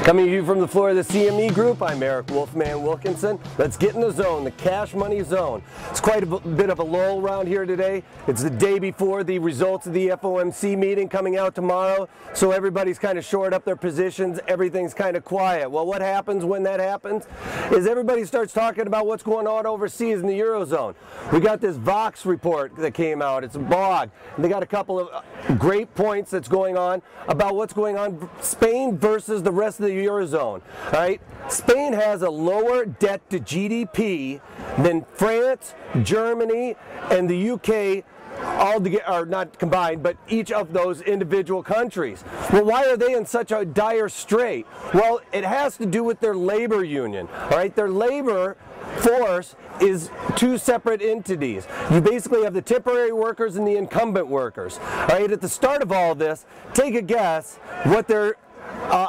Coming to you from the floor of the CME Group, I'm Eric Wolfman Wilkinson. Let's get in the zone, the cash money zone. It's quite a bit of a lull around here today. It's the day before the results of the FOMC meeting coming out tomorrow, so everybody's kind of shored up their positions. Everything's kind of quiet. Well, what happens when that happens is everybody starts talking about what's going on overseas in the Eurozone. We got this Vox report that came out. It's a blog, and they got a couple of great points that's going on about what's going on Spain versus the rest of the Eurozone. All right, Spain has a lower debt to GDP than France, Germany, and the UK all together, or not combined, but each of those individual countries. Well, why are they in such a dire strait? Well, it has to do with their labor union. All right, their labor force is two separate entities. You basically have the temporary workers and the incumbent workers. All right, at the start of all this, take a guess what their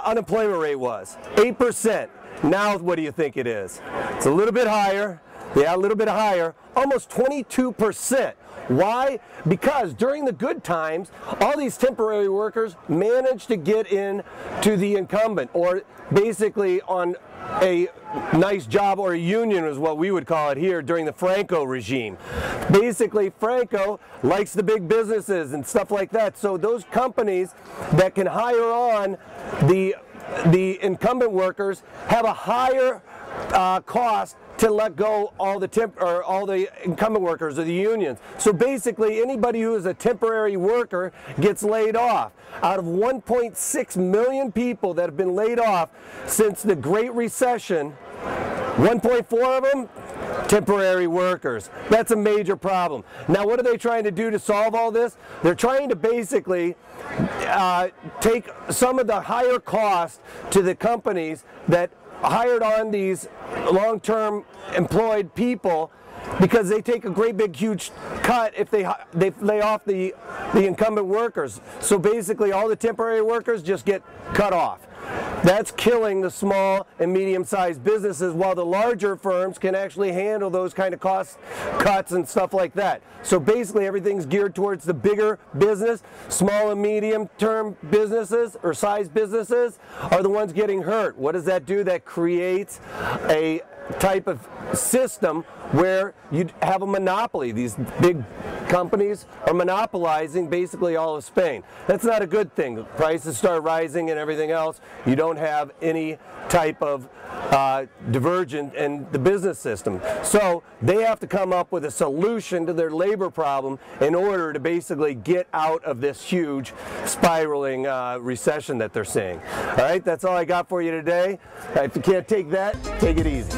unemployment rate was. 8%. Now what do you think it is? It's a little bit higher. Yeah, a little bit higher. Almost 22%. Why? Because during the good times, all these temporary workers managed to get in to the incumbent, or basically on a nice job, or a union is what we would call it here during the Franco regime. Basically, Franco likes the big businesses and stuff like that. So those companies that can hire on the incumbent workers have a higher cost to let go all the incumbent workers or the unions. So basically, anybody who is a temporary worker gets laid off. Out of 1.6 million people that have been laid off since the Great Recession, 1.4 of them temporary workers. That's a major problem. Now, what are they trying to do to solve all this? They're trying to basically take some of the higher cost to the companies that hired on these long-term employed people, because they take a great big huge cut if they lay off the incumbent workers. So basically all the temporary workers just get cut off. That's killing the small and medium-sized businesses, while the larger firms can actually handle those kind of cost cuts and stuff like that. So basically everything's geared towards the bigger business. Small and medium-term businesses or size businesses are the ones getting hurt. What does that do? That creates a type of system where you have a monopoly. These big companies are monopolizing basically all of Spain. That's not a good thing. Prices start rising and everything else. You don't have any type of divergent in the business system. So they have to come up with a solution to their labor problem in order to basically get out of this huge spiraling recession that they're seeing. All right, that's all I got for you today. If you can't take that, take it easy.